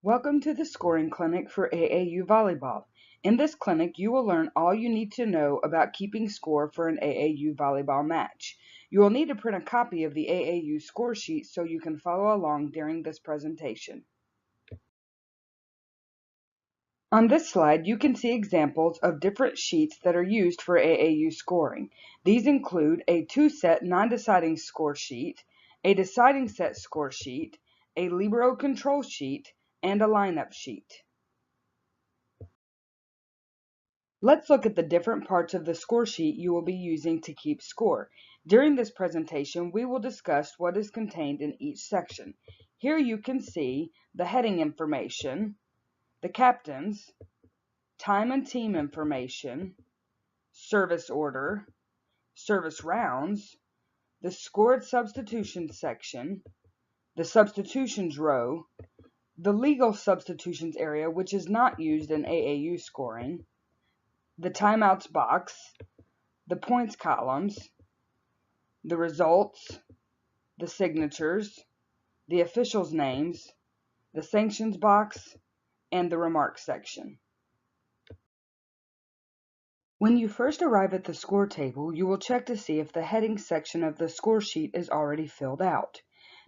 Welcome to the scoring clinic for AAU Volleyball. In this clinic, you will learn all you need to know about keeping score for an AAU volleyball match. You will need to print a copy of the AAU score sheet so you can follow along during this presentation. On this slide, you can see examples of different sheets that are used for AAU scoring. These include a two-set non-deciding score sheet, a deciding set score sheet, a libero control sheet, and a lineup sheet. Let's look at the different parts of the score sheet you will be using to keep score. During this presentation, we will discuss what is contained in each section. Here you can see the heading information, the captains, time and team information, service order, service rounds, the scored substitutions section, the substitutions row, the legal substitutions area, which is not used in AAU scoring, the timeouts box, the points columns, the results, the signatures, the officials' names, the sanctions box, and the remarks section. When you first arrive at the score table, you will check to see if the heading section of the score sheet is already filled out.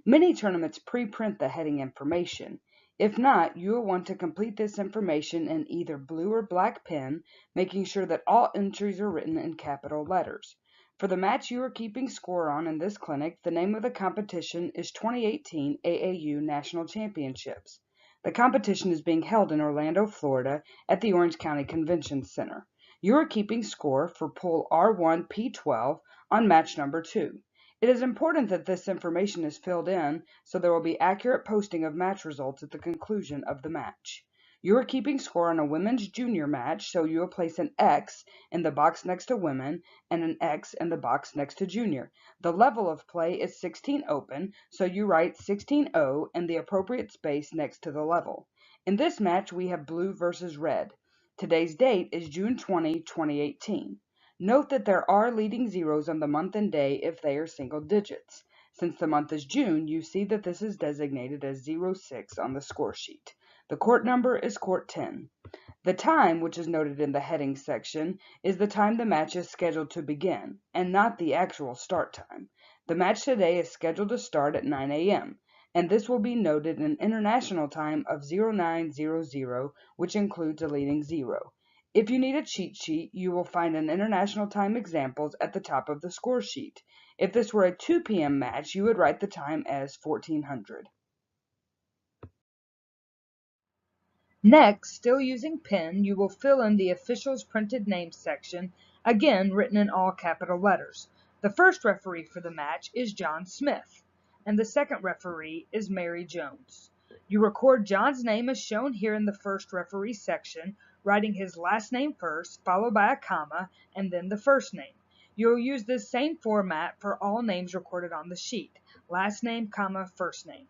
Many tournaments pre-print the heading information. If not, you will want to complete this information in either blue or black pen, making sure that all entries are written in capital letters. For the match you are keeping score on in this clinic, the name of the competition is 2018 AAU National Championships. The competition is being held in Orlando, Florida at the Orange County Convention Center. You are keeping score for Pool R1P12 on match number 2. It is important that this information is filled in so there will be accurate posting of match results at the conclusion of the match. You are keeping score on a women's junior match, so you will place an X in the box next to women and an X in the box next to junior. The level of play is 16 open, so you write 16-0 in the appropriate space next to the level. In this match, we have blue versus red. Today's date is June 20, 2018. Note that there are leading zeros on the month and day if they are single digits. Since the month is June, you see that this is designated as 06 on the score sheet. The court number is court 10. The time, which is noted in the heading section, is the time the match is scheduled to begin, and not the actual start time. The match today is scheduled to start at 9 a.m., and this will be noted in international time of 0900, which includes a leading zero. If you need a cheat sheet, you will find an international time examples at the top of the score sheet. If this were a 2 p.m. match, you would write the time as 1400. Next, still using pen, you will fill in the official's printed names section, again written in all capital letters. The first referee for the match is John Smith, and the second referee is Mary Jones. You record John's name as shown here in the first referee section, writing his last name first, followed by a comma, and then the first name. You will use this same format for all names recorded on the sheet, last name, comma, first name.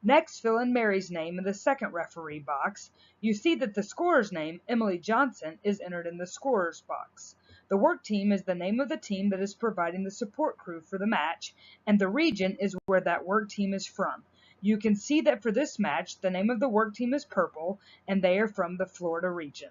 Next, fill in Mary's name in the second referee box. You see that the scorer's name, Emily Johnson, is entered in the scorer's box. The work team is the name of the team that is providing the support crew for the match, and the region is where that work team is from. You can see that for this match, the name of the work team is purple, and they are from the Florida region.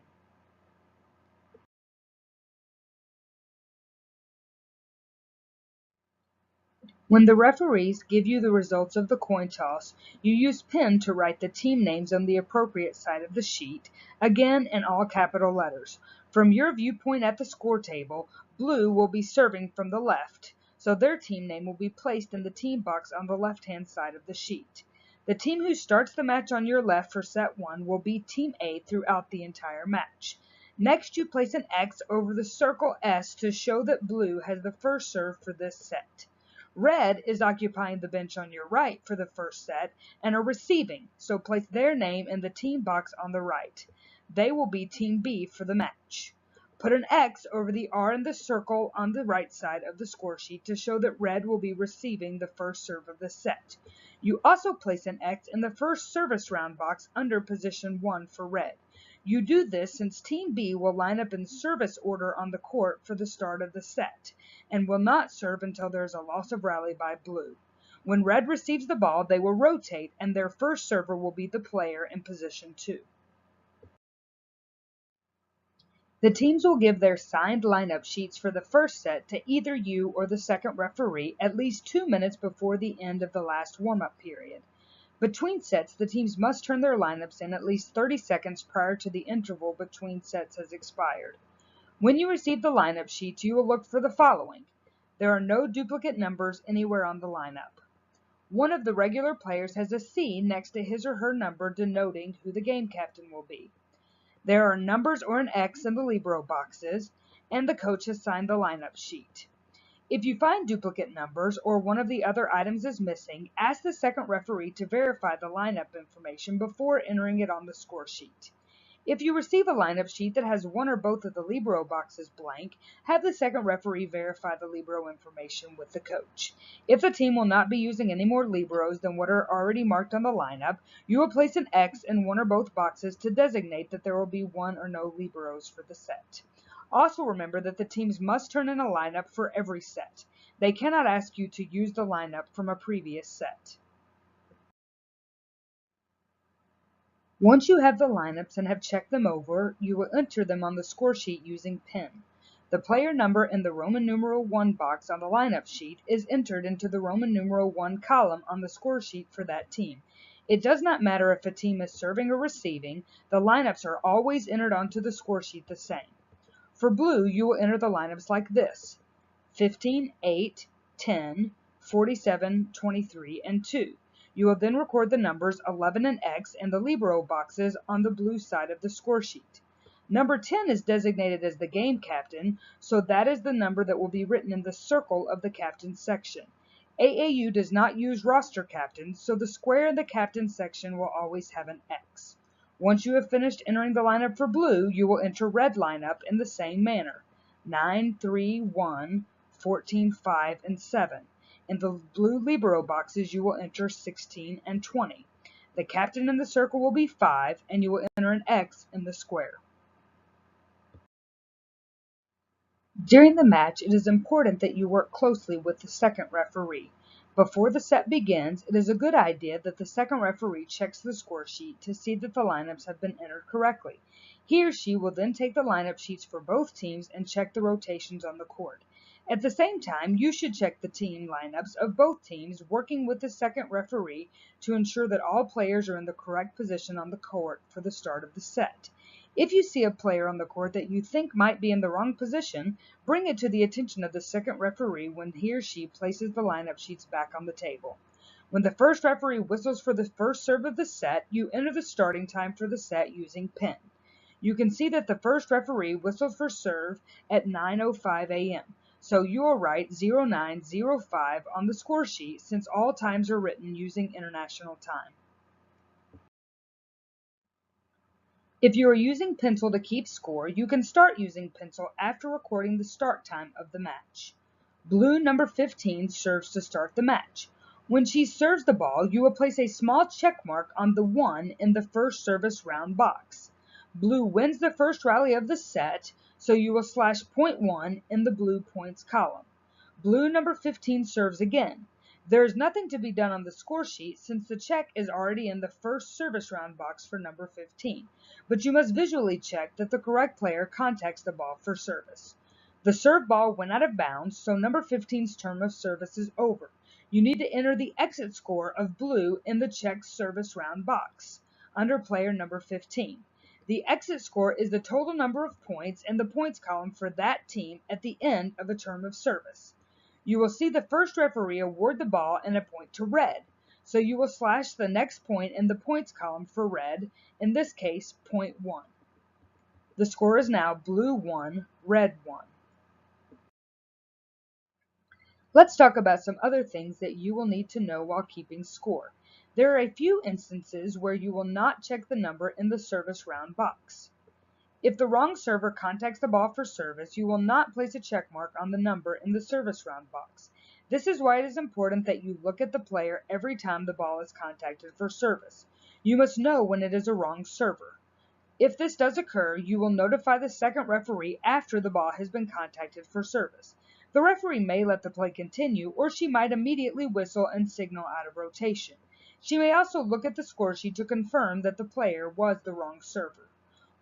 When the referees give you the results of the coin toss, you use pen to write the team names on the appropriate side of the sheet, again in all capital letters. From your viewpoint at the score table, blue will be serving from the left, so their team name will be placed in the team box on the left-hand side of the sheet. The team who starts the match on your left for set 1 will be Team A throughout the entire match. Next, you place an X over the circle S to show that blue has the first serve for this set. Red is occupying the bench on your right for the first set and are receiving, so place their name in the team box on the right. They will be Team B for the match. Put an X over the R in the circle on the right side of the score sheet to show that red will be receiving the first serve of the set. You also place an X in the first service round box under position 1 for red. You do this since Team B will line up in service order on the court for the start of the set, and will not serve until there is a loss of rally by blue. When red receives the ball, they will rotate, and their first server will be the player in position 2. The teams will give their signed lineup sheets for the first set to either you or the second referee at least 2 minutes before the end of the last warm-up period. Between sets, the teams must turn their lineups in at least 30 seconds prior to the interval between sets has expired. When you receive the lineup sheets, you will look for the following. There are no duplicate numbers anywhere on the lineup. One of the regular players has a C next to his or her number denoting who the game captain will be. There are numbers or an X in the libero boxes, and the coach has signed the lineup sheet. If you find duplicate numbers or one of the other items is missing, ask the second referee to verify the lineup information before entering it on the score sheet. If you receive a lineup sheet that has one or both of the libero boxes blank, have the second referee verify the libero information with the coach. If the team will not be using any more liberos than what are already marked on the lineup, you will place an X in one or both boxes to designate that there will be one or no liberos for the set. Also remember that the teams must turn in a lineup for every set. They cannot ask you to use the lineup from a previous set. Once you have the lineups and have checked them over, you will enter them on the score sheet using pen. The player number in the Roman numeral 1 box on the lineup sheet is entered into the Roman numeral 1 column on the score sheet for that team. It does not matter if a team is serving or receiving, the lineups are always entered onto the score sheet the same. For blue, you will enter the lineups like this: 15, 8, 10, 47, 23, and 2. You will then record the numbers 11 and X in the libero boxes on the blue side of the score sheet. Number 10 is designated as the game captain, so that is the number that will be written in the circle of the captain section. AAU does not use roster captains, so the square in the captain section will always have an X. Once you have finished entering the lineup for blue, you will enter red lineup in the same manner: 9, 3, 1, 14, 5, and 7. In the blue libero boxes, you will enter 16 and 20. The captain in the circle will be 5, and you will enter an X in the square. During the match, it is important that you work closely with the second referee. Before the set begins, it is a good idea that the second referee checks the score sheet to see that the lineups have been entered correctly. He or she will then take the lineup sheets for both teams and check the rotations on the court. At the same time, you should check the team lineups of both teams, working with the second referee to ensure that all players are in the correct position on the court for the start of the set. If you see a player on the court that you think might be in the wrong position, bring it to the attention of the second referee when he or she places the lineup sheets back on the table. When the first referee whistles for the first serve of the set, you enter the starting time for the set using pen. You can see that the first referee whistled for serve at 9:05 a.m. So you will write 09:05 on the score sheet since all times are written using international time. If you are using pencil to keep score, you can start using pencil after recording the start time of the match. Blue number 15 serves to start the match. When she serves the ball, you will place a small check mark on the 1 in the first service round box. Blue wins the first rally of the set, so you will slash .1 in the blue points column. Blue number 15 serves again. There is nothing to be done on the score sheet since the check is already in the first service round box for number 15, but you must visually check that the correct player contacts the ball for service. The serve ball went out of bounds, so number 15's term of service is over. You need to enter the exit score of blue in the check service round box under player number 15. The exit score is the total number of points in the points column for that team at the end of a term of service. You will see the first referee award the ball and a point to red, so you will slash the next point in the points column for red, in this case, .1. The score is now blue 1, red 1. Let's talk about some other things that you will need to know while keeping score. There are a few instances where you will not check the number in the service round box. If the wrong server contacts the ball for service, you will not place a check mark on the number in the service round box. This is why it is important that you look at the player every time the ball is contacted for service. You must know when it is a wrong server. If this does occur, you will notify the second referee after the ball has been contacted for service. The referee may let the play continue, or she might immediately whistle and signal out of rotation. She may also look at the score sheet to confirm that the player was the wrong server.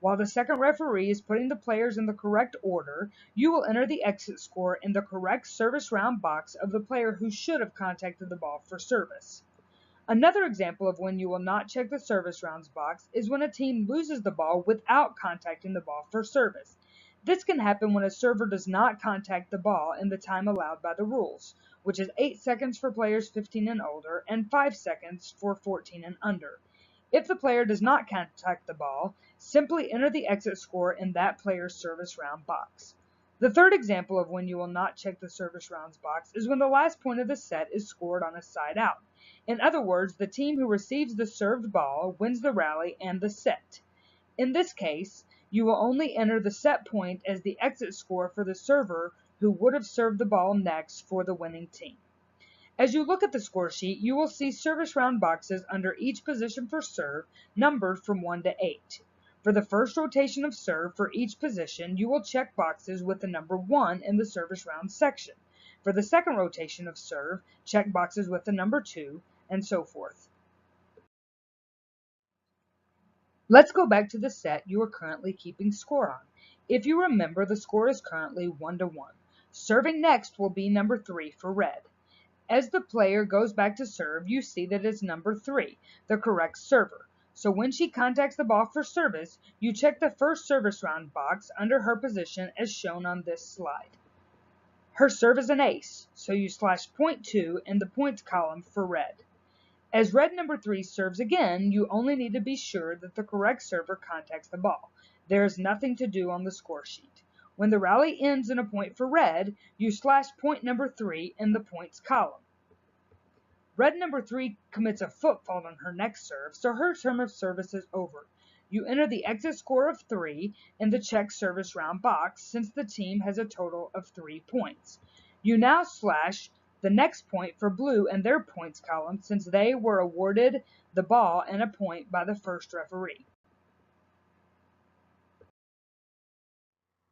While the second referee is putting the players in the correct order, you will enter the exit score in the correct service round box of the player who should have contacted the ball for service. Another example of when you will not check the service rounds box is when a team loses the ball without contacting the ball for service. This can happen when a server does not contact the ball in the time allowed by the rules, which is 8 seconds for players 15 and older and 5 seconds for 14 and under. If the player does not contact the ball, simply enter the exit score in that player's service round box. The third example of when you will not check the service rounds box is when the last point of the set is scored on a side out. In other words, the team who receives the served ball wins the rally and the set. In this case, you will only enter the set point as the exit score for the server who would have served the ball next for the winning team. As you look at the score sheet, you will see service round boxes under each position for serve numbered from 1 to 8. For the first rotation of serve for each position, you will check boxes with the number 1 in the service round section. For the second rotation of serve, check boxes with the number 2, and so forth. Let's go back to the set you are currently keeping score on. If you remember, the score is currently 1-1. Serving next will be number 3 for red. As the player goes back to serve, you see that it's number 3, the correct server. So when she contacts the ball for service, you check the first service round box under her position as shown on this slide. Her serve is an ace, so you slash .2 in the points column for red. As red number 3 serves again, you only need to be sure that the correct server contacts the ball. There is nothing to do on the score sheet. When the rally ends in a point for red, you slash point number 3 in the points column. Red number 3 commits a foot fault on her next serve, so her term of service is over. You enter the exit score of 3 in the check service round box since the team has a total of 3 points. You now slash the next point for blue in their points column since they were awarded the ball and a point by the first referee.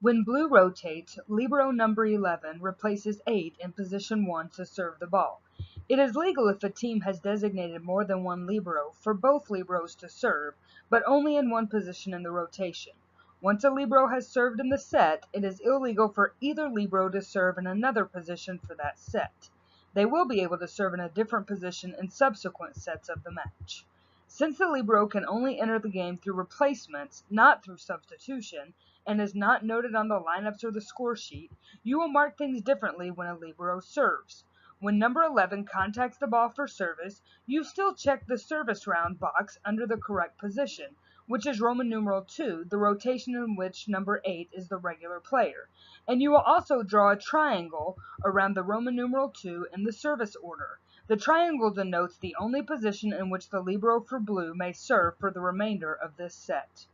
When blue rotates, libero number 11 replaces 8 in position 1 to serve the ball. It is legal if a team has designated more than one libero for both liberos to serve, but only in one position in the rotation. Once a libero has served in the set, it is illegal for either libero to serve in another position for that set. They will be able to serve in a different position in subsequent sets of the match. Since the libero can only enter the game through replacements, not through substitution, and is not noted on the lineups or the score sheet, you will mark things differently when a libero serves. When number 11 contacts the ball for service, you still check the service round box under the correct position, which is Roman numeral 2, the rotation in which number 8 is the regular player. And you will also draw a triangle around the Roman numeral 2 in the service order. The triangle denotes the only position in which the libero for blue may serve for the remainder of this set.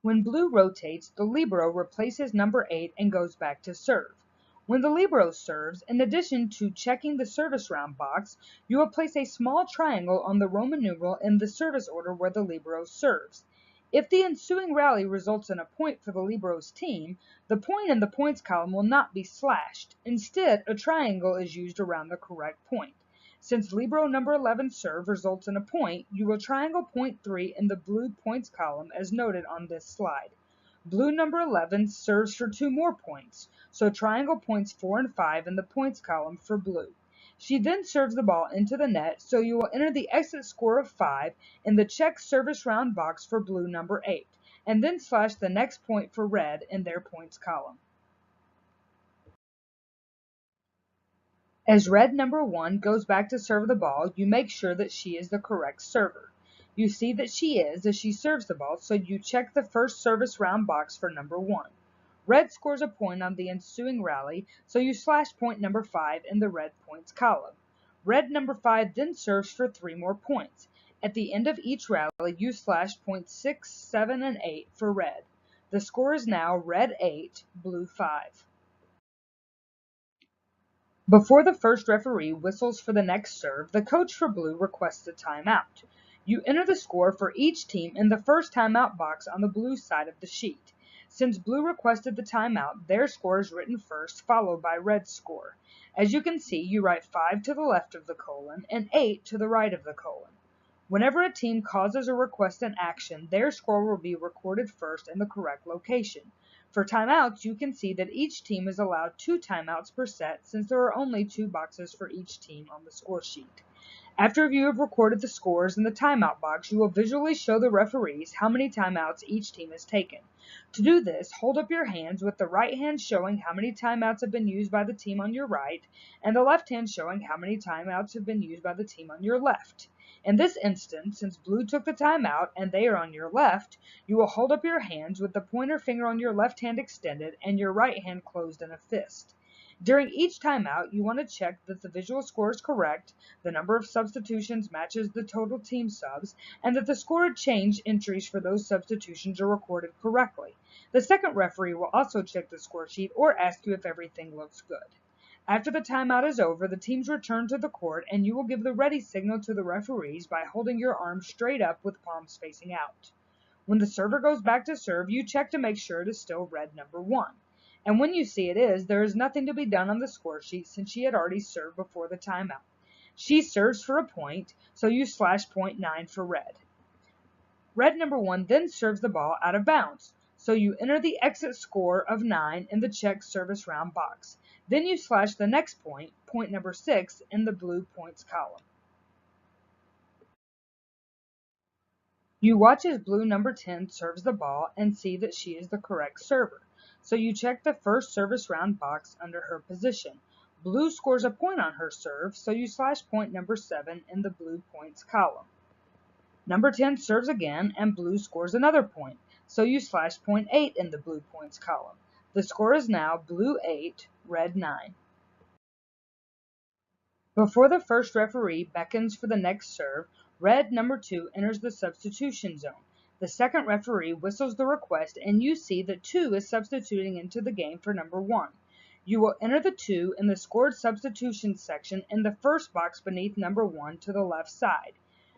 When blue rotates, the libero replaces number 8 and goes back to serve. When the libero serves, in addition to checking the service round box, you will place a small triangle on the Roman numeral in the service order where the libero serves. If the ensuing rally results in a point for the libero's team, the point in the points column will not be slashed. Instead, a triangle is used around the correct point. Since libero number 11 serve results in a point, you will triangle point 3 in the blue points column as noted on this slide. Blue number 11 serves for 2 more points, so triangle points 4 and 5 in the points column for blue. She then serves the ball into the net, so you will enter the exit score of 5 in the check service round box for blue number 8, and then slash the next point for red in their points column. As red number 1 goes back to serve the ball, you make sure that she is the correct server. You see that she is as she serves the ball, so you check the first service round box for number 1. Red scores a point on the ensuing rally, so you slash point number 5 in the red points column. Red number 5 then serves for 3 more points. At the end of each rally, you slash points 6, 7, and 8 for red. The score is now red 8, blue 5. Before the first referee whistles for the next serve, the coach for blue requests a timeout. You enter the score for each team in the first timeout box on the blue side of the sheet. Since blue requested the timeout, their score is written first, followed by red's score. As you can see, you write 5 to the left of the colon and 8 to the right of the colon. Whenever a team causes or requests an action, their score will be recorded first in the correct location. For timeouts, you can see that each team is allowed 2 timeouts per set since there are only 2 boxes for each team on the score sheet. After you have recorded the scores in the timeout box, you will visually show the referees how many timeouts each team has taken. To do this, hold up your hands with the right hand showing how many timeouts have been used by the team on your right, and the left hand showing how many timeouts have been used by the team on your left. In this instance, since blue took the timeout and they are on your left, you will hold up your hands with the pointer finger on your left hand extended and your right hand closed in a fist. During each timeout, you want to check that the visual score is correct, the number of substitutions matches the total team subs, and that the score change entries for those substitutions are recorded correctly. The second referee will also check the score sheet or ask you if everything looks good. After the timeout is over, the teams return to the court and you will give the ready signal to the referees by holding your arms straight up with palms facing out. When the server goes back to serve, you check to make sure it is still red number 1. And when you see it is, there is nothing to be done on the score sheet since she had already served before the timeout. She serves for a point, so you slash .9 for red. Red number 1 then serves the ball out of bounds, so you enter the exit score of 9 in the check service round box. Then you slash the next point, point number 6, in the blue points column. You watch as blue number 10 serves the ball and see that she is the correct server. So you check the first service round box under her position. Blue scores a point on her serve, so you slash point number 7 in the blue points column. Number 10 serves again and blue scores another point, so you slash point 8 in the blue points column. The score is now blue 8, red 9. Before the first referee beckons for the next serve, red number 2 enters the substitution zone. The second referee whistles the request and you see that 2 is substituting into the game for number 1. You will enter the 2 in the scored substitution section in the first box beneath number 1 to the left side.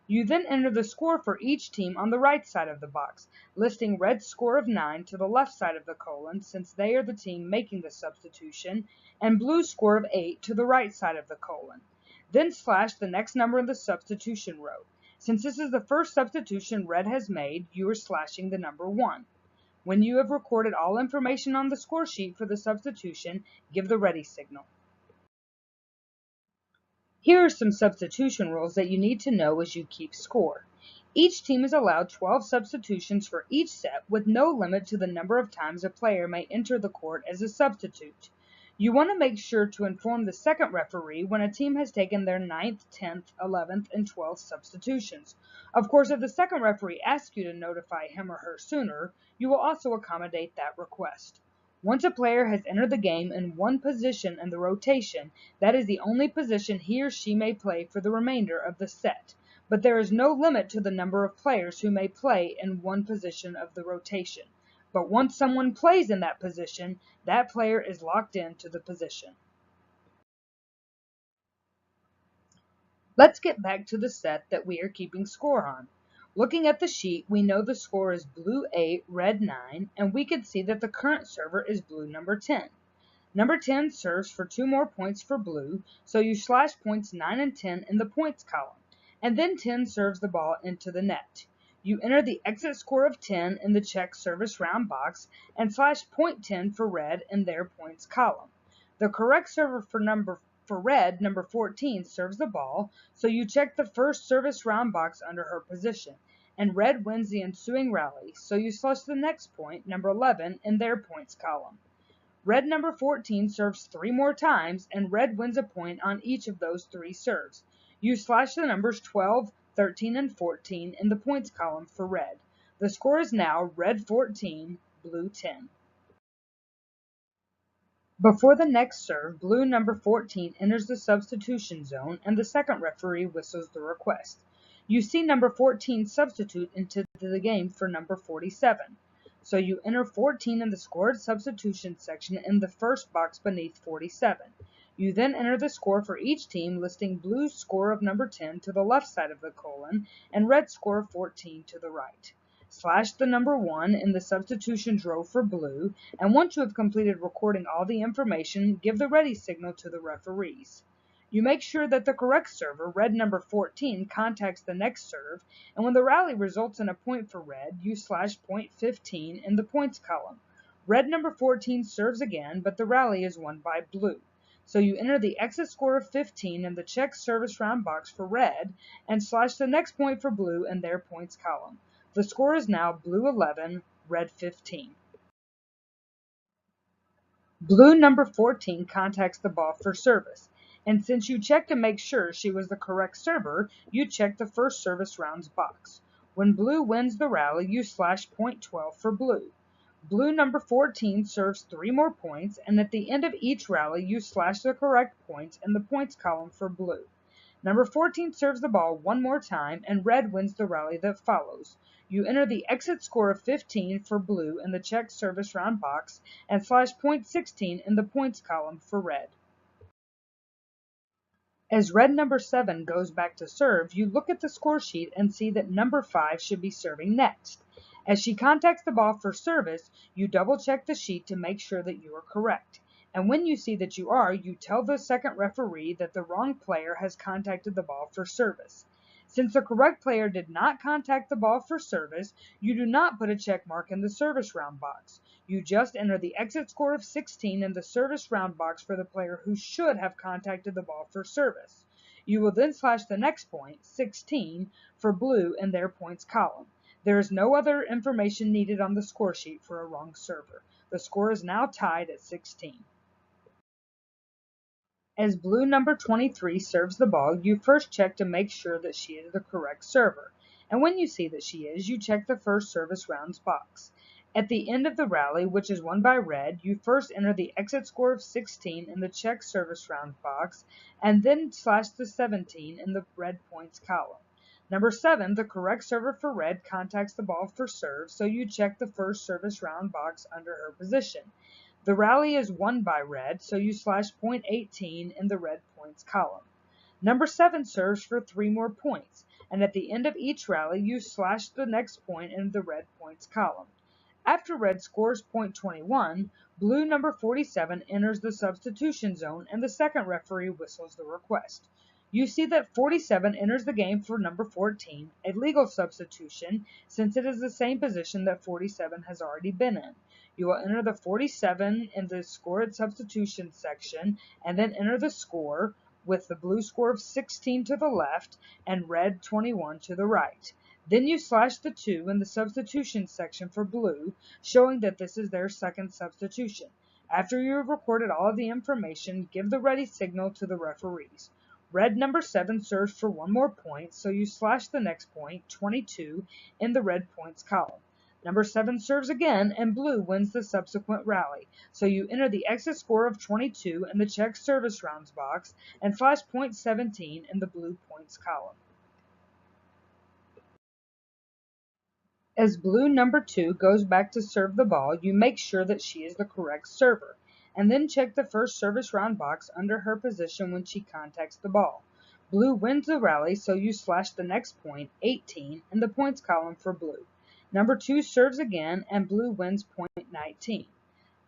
You then enter the score for each team on the right side of the box, listing red's score of 9 to the left side of the colon since they are the team making the substitution, and blue's score of 8 to the right side of the colon. Then slash the next number in the substitution row. Since this is the first substitution red has made, you are slashing the number 1. When you have recorded all information on the score sheet for the substitution, give the ready signal. Here are some substitution rules that you need to know as you keep score. Each team is allowed 12 substitutions for each set with no limit to the number of times a player may enter the court as a substitute. You want to make sure to inform the second referee when a team has taken their 9th, 10th, 11th, and 12th substitutions. Of course, if the second referee asks you to notify him or her sooner, you will also accommodate that request. Once a player has entered the game in one position in the rotation, that is the only position he or she may play for the remainder of the set. But there is no limit to the number of players who may play in one position of the rotation. But once someone plays in that position, that player is locked into the position. Let's get back to the set that we are keeping score on. Looking at the sheet, we know the score is blue 8, red 9, and we can see that the current server is blue number 10. Number 10 serves for 2 more points for blue, so you slash points 9 and 10 in the points column, and then 10 serves the ball into the net. You enter the exit score of 10 in the check service round box and slash point 10 for red in their points column. The correct server for red, number 14, serves the ball, so you check the first service round box under her position, and red wins the ensuing rally, so you slash the next point, number 11, in their points column. Red number 14 serves 3 more times, and red wins a point on each of those 3 serves. You slash the numbers 12, 13, and 14 in the points column for red. The score is now red 14, blue 10. Before the next serve, blue number 14 enters the substitution zone and the second referee whistles the request. You see number 14 substitute into the game for number 47. So you enter 14 in the scored substitution section in the first box beneath 47. You then enter the score for each team, listing blue's score of number 10 to the left side of the colon and red's score of 14 to the right. Slash the number 1 in the substitutions row for blue, and once you have completed recording all the information, give the ready signal to the referees. You make sure that the correct server, red number 14, contacts the next serve, and when the rally results in a point for red, you slash point 15 in the points column. Red number 14 serves again, but the rally is won by blue. So you enter the exit score of 15 in the check service round box for red, and slash the next point for blue in their points column. The score is now blue 11, red 15. Blue number 14 contacts the ball for service, and since you checked to make sure she was the correct server, you check the first service rounds box. When blue wins the rally, you slash point 12 for blue. Blue number 14 serves 3 more points, and at the end of each rally, you slash the correct points in the points column for blue. Number 14 serves the ball one more time, and red wins the rally that follows. You enter the exit score of 15 for blue in the check service round box, and slash point 16 in the points column for red. As red number 7 goes back to serve, you look at the score sheet and see that number 5 should be serving next. As she contacts the ball for service, you double check the sheet to make sure that you are correct. And when you see that you are, you tell the second referee that the wrong player has contacted the ball for service. Since the correct player did not contact the ball for service, you do not put a check mark in the service round box. You just enter the exit score of 16 in the service round box for the player who should have contacted the ball for service. You will then slash the next point, 16, for blue in their points column. There is no other information needed on the score sheet for a wrong server. The score is now tied at 16. As blue number 23 serves the ball, you first check to make sure that she is the correct server. And when you see that she is, you check the first service rounds box. At the end of the rally, which is won by red, you first enter the exit score of 16 in the check service round box, and then slash the 17 in the red points column. Number 7, the correct server for red, contacts the ball for serve, so you check the first service round box under her position. The rally is won by red, so you slash point 18 in the red points column. Number 7 serves for 3 more points, and at the end of each rally, you slash the next point in the red points column. After red scores point 21, blue number 47 enters the substitution zone, and the second referee whistles the request. You see that 47 enters the game for number 14, a legal substitution, since it is the same position that 47 has already been in. You will enter the 47 in the score at substitution section, and then enter the score with the blue score of 16 to the left and red 21 to the right. Then you slash the 2 in the substitution section for blue, showing that this is their second substitution. After you have recorded all of the information, give the ready signal to the referees. Red number 7 serves for 1 more point, so you slash the next point, 22, in the red points column. Number 7 serves again, and blue wins the subsequent rally, so you enter the exit score of 22 in the check service rounds box, and slash point 17 in the blue points column. As blue number 2 goes back to serve the ball, you make sure that she is the correct server, and then check the first service round box under her position when she contacts the ball. Blue wins the rally, so you slash the next point, 18, in the points column for blue. Number 2 serves again, and blue wins point 19.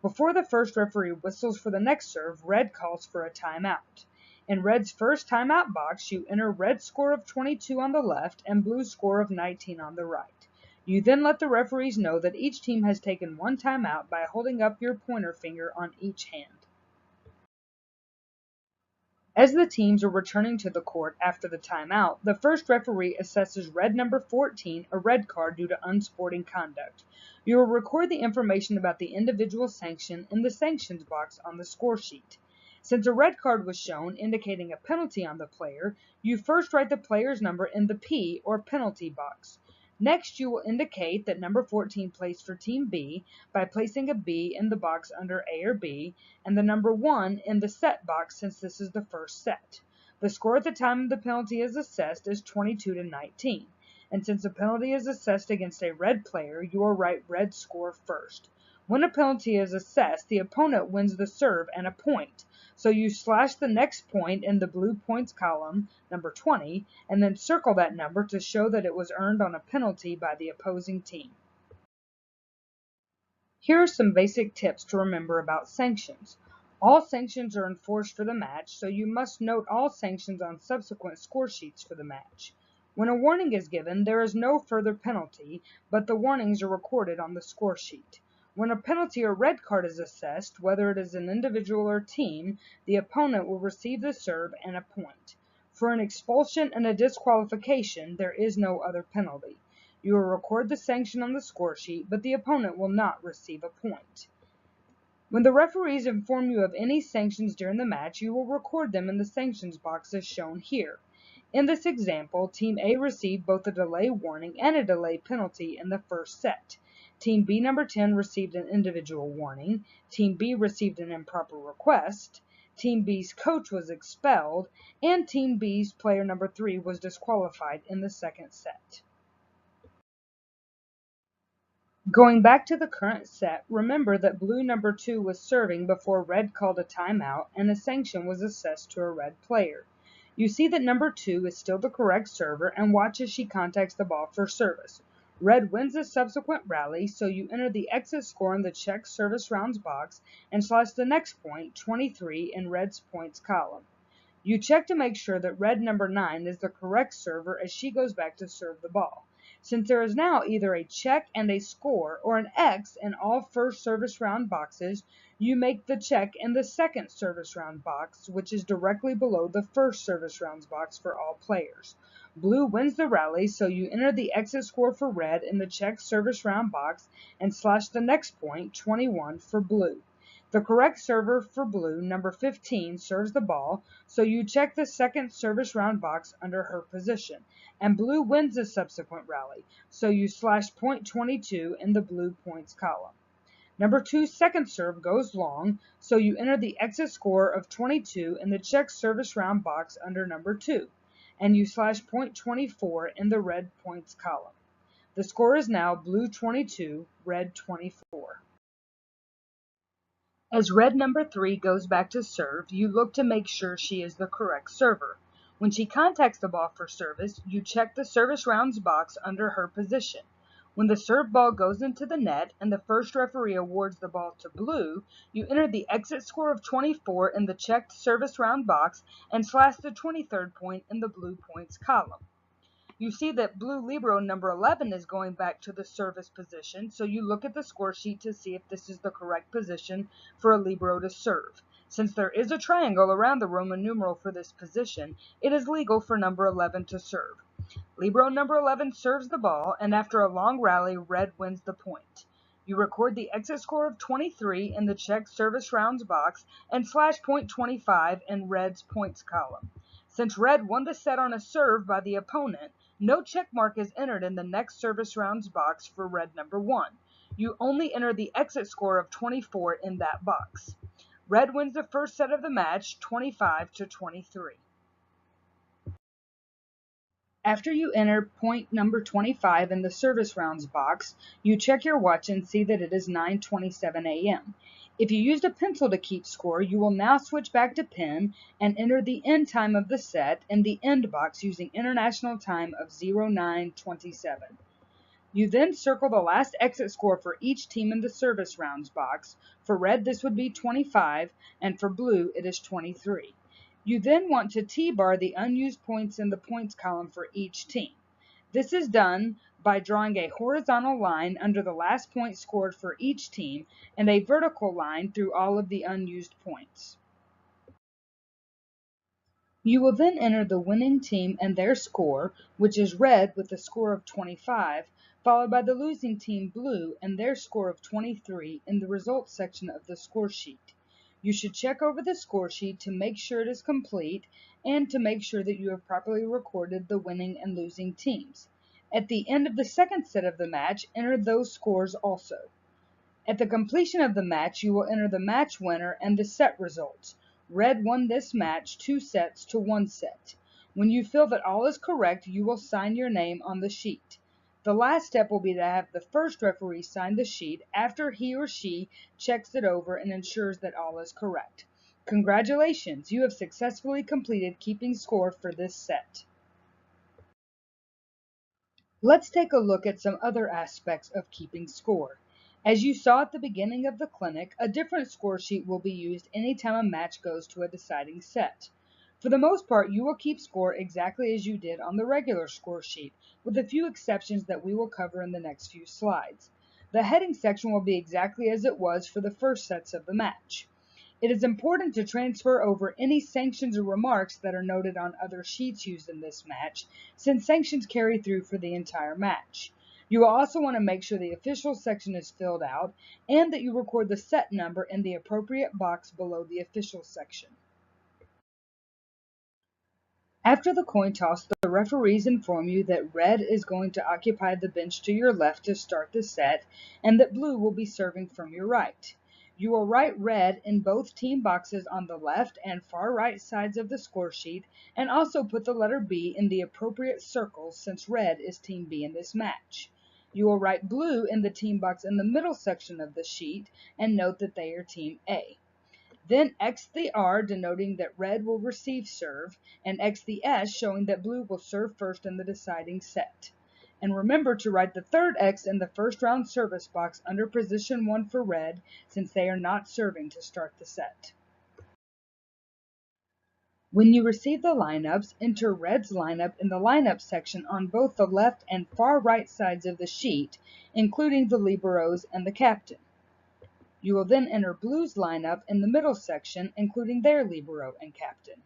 Before the first referee whistles for the next serve, red calls for a timeout. In red's first timeout box, you enter red score of 22 on the left and blue score of 19 on the right. You then let the referees know that each team has taken 1 timeout by holding up your pointer finger on each hand. As the teams are returning to the court after the timeout, the first referee assesses red number 14 a red card due to unsporting conduct. You will record the information about the individual sanction in the sanctions box on the score sheet. Since a red card was shown indicating a penalty on the player, you first write the player's number in the P or penalty box. Next, you will indicate that number 14 plays for Team B by placing a B in the box under A or B, and the number 1 in the set box since this is the first set. The score at the time the penalty is assessed is 22 to 19, and since the penalty is assessed against a red player, you will write red score first. When a penalty is assessed, the opponent wins the serve and a point. So you slash the next point in the blue points column, number 20, and then circle that number to show that it was earned on a penalty by the opposing team. Here are some basic tips to remember about sanctions. All sanctions are enforced for the match, so you must note all sanctions on subsequent score sheets for the match. When a warning is given, there is no further penalty, but the warnings are recorded on the score sheet. When a penalty or red card is assessed, whether it is an individual or team, the opponent will receive the serve and a point. For an expulsion and a disqualification, there is no other penalty. You will record the sanction on the score sheet, but the opponent will not receive a point. When the referees inform you of any sanctions during the match, you will record them in the sanctions box as shown here. In this example, Team A received both a delay warning and a delay penalty in the first set. Team B number 10 received an individual warning. Team B received an improper request. Team B's coach was expelled, and Team B's player number 3 was disqualified in the second set. Going back to the current set, remember that blue number 2 was serving before red called a timeout and a sanction was assessed to a red player. You see that number 2 is still the correct server and watch as she contacts the ball for service. Red wins the subsequent rally, so you enter the exit score in the check service rounds box and slash the next point, 23, in red's points column. You check to make sure that red number 9 is the correct server as she goes back to serve the ball. Since there is now either a check and a score or an X in all first service round boxes, you make the check in the second service round box, which is directly below the first service rounds box for all players. Blue wins the rally, so you enter the exit score for red in the check service round box and slash the next point, 21, for blue. The correct server for blue, number 15, serves the ball, so you check the second service round box under her position, and blue wins the subsequent rally, so you slash point 22 in the blue points column. Number 2's second serve goes long, so you enter the exit score of 22 in the check service round box under number 2, and you slash point 24 in the red points column. The score is now blue 22, red 24. As red number 3 goes back to serve, you look to make sure she is the correct server. When she contacts the ball for service, you check the service rounds box under her position. When the serve ball goes into the net and the first referee awards the ball to blue, you enter the exit score of 24 in the checked service round box and slash the 23rd point in the blue points column. You see that blue libero number 11 is going back to the service position, so you look at the score sheet to see if this is the correct position for a libero to serve. Since there is a triangle around the Roman numeral for this position, it is legal for number 11 to serve. Libero number 11 serves the ball, and after a long rally, red wins the point. You record the exit score of 23 in the check service rounds box and slash point 25 in red's points column. Since red won the set on a serve by the opponent, no check mark is entered in the next service rounds box for red number 1. You only enter the exit score of 24 in that box. Red wins the first set of the match, 25-23. After you enter point number 25 in the service rounds box, you check your watch and see that it is 9:27 a.m. If you used a pencil to keep score, you will now switch back to pen and enter the end time of the set in the end box using international time of 09:27. You then circle the last exit score for each team in the service rounds box. For red, this would be 25, and for blue, it is 23. You then want to T-bar the unused points in the points column for each team. This is done by drawing a horizontal line under the last point scored for each team and a vertical line through all of the unused points. You will then enter the winning team and their score, which is red with a score of 25, followed by the losing team blue and their score of 23 in the results section of the score sheet. You should check over the score sheet to make sure it is complete and to make sure that you have properly recorded the winning and losing teams. At the end of the second set of the match, enter those scores also. At the completion of the match, you will enter the match winner and the set results. Red won this match 2-1 set. When you feel that all is correct, you will sign your name on the sheet. The last step will be to have the first referee sign the sheet after he or she checks it over and ensures that all is correct. Congratulations, you have successfully completed keeping score for this set. Let's take a look at some other aspects of keeping score. As you saw at the beginning of the clinic, a different score sheet will be used anytime a match goes to a deciding set. For the most part, you will keep score exactly as you did on the regular score sheet, with a few exceptions that we will cover in the next few slides. The heading section will be exactly as it was for the first sets of the match. It is important to transfer over any sanctions or remarks that are noted on other sheets used in this match, since sanctions carry through for the entire match. You will also want to make sure the official section is filled out and that you record the set number in the appropriate box below the official section. After the coin toss, the referees inform you that red is going to occupy the bench to your left to start the set, and that blue will be serving from your right. You will write red in both team boxes on the left and far right sides of the score sheet, and also put the letter B in the appropriate circles since red is team B in this match. You will write blue in the team box in the middle section of the sheet, and note that they are team A. Then X the R denoting that red will receive serve, and X the S showing that blue will serve first in the deciding set. And remember to write the third X in the first round service box under position 1 for red, since they are not serving to start the set. When you receive the lineups, enter red's lineup in the lineup section on both the left and far right sides of the sheet, including the liberos and the captain. You will then enter blue's lineup in the middle section, including their libero and captain.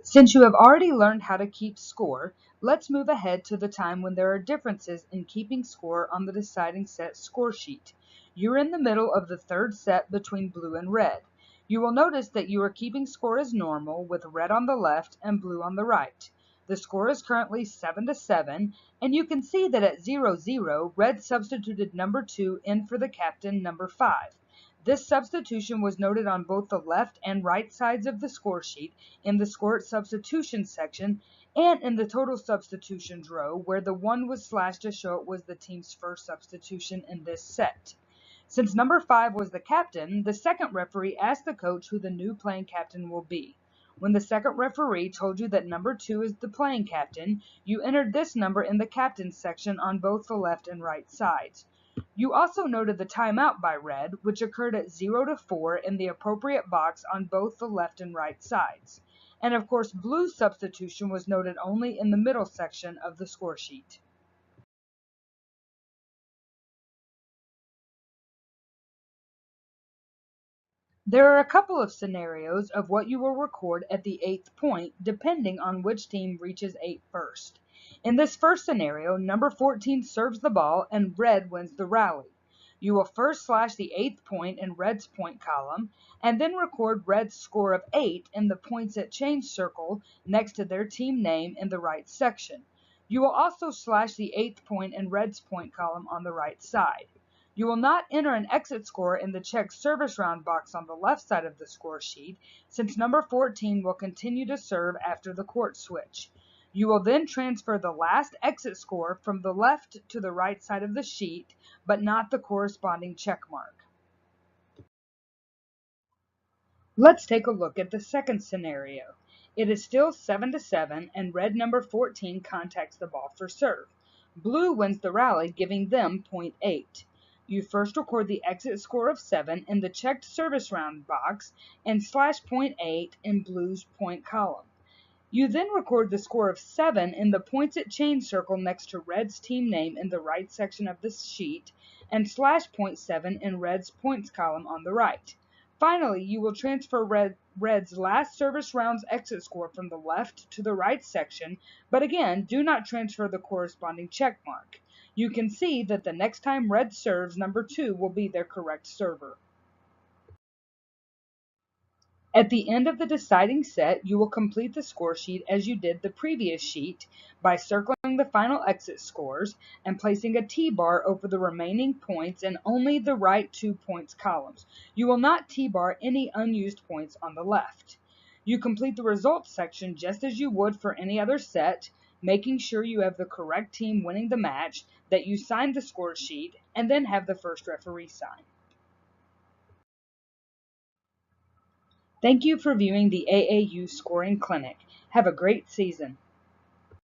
Since you have already learned how to keep score, let's move ahead to the time when there are differences in keeping score on the deciding set score sheet. You're in the middle of the third set between blue and red. You will notice that you are keeping score as normal with red on the left and blue on the right. The score is currently 7-7, and you can see that at 0-0, red substituted number 2 in for the captain, number 5. This substitution was noted on both the left and right sides of the score sheet, in the score substitution section, and in the total substitutions row, where the 1 was slashed to show it was the team's first substitution in this set. Since number 5 was the captain, the second referee asked the coach who the new playing captain will be. When the second referee told you that number 2 is the playing captain, you entered this number in the captain's section on both the left and right sides. You also noted the timeout by red, which occurred at 0-4 in the appropriate box on both the left and right sides. And of course, blue's substitution was noted only in the middle section of the score sheet. There are a couple of scenarios of what you will record at the 8th point, depending on which team reaches 8 first. In this first scenario, number 14 serves the ball and red wins the rally. You will first slash the 8th point in red's point column, and then record red's score of 8 in the points at change circle next to their team name in the right section. You will also slash the 8th point in red's point column on the right side. You will not enter an exit score in the check service round box on the left side of the score sheet, since number 14 will continue to serve after the court switch. You will then transfer the last exit score from the left to the right side of the sheet, but not the corresponding check mark. Let's take a look at the second scenario. It is still 7-7, and red number 14 contacts the ball for serve. Blue wins the rally, giving them point 8. You first record the exit score of 7 in the checked service round box and slash point 8 in blue's point column. You then record the score of 7 in the points at change circle next to red's team name in the right section of the sheet and slash point 7 in red's points column on the right. Finally, you will transfer red's last service round's exit score from the left to the right section, but again, do not transfer the corresponding check mark. You can see that the next time red serves, number 2 will be their correct server. At the end of the deciding set, you will complete the score sheet as you did the previous sheet by circling the final exit scores and placing a T-bar over the remaining points in only the right 2 points columns. You will not T-bar any unused points on the left. You complete the results section just as you would for any other set, making sure you have the correct team winning the match, that you sign the score sheet, and then have the first referee sign. Thank you for viewing the AAU Scoring Clinic. Have a great season.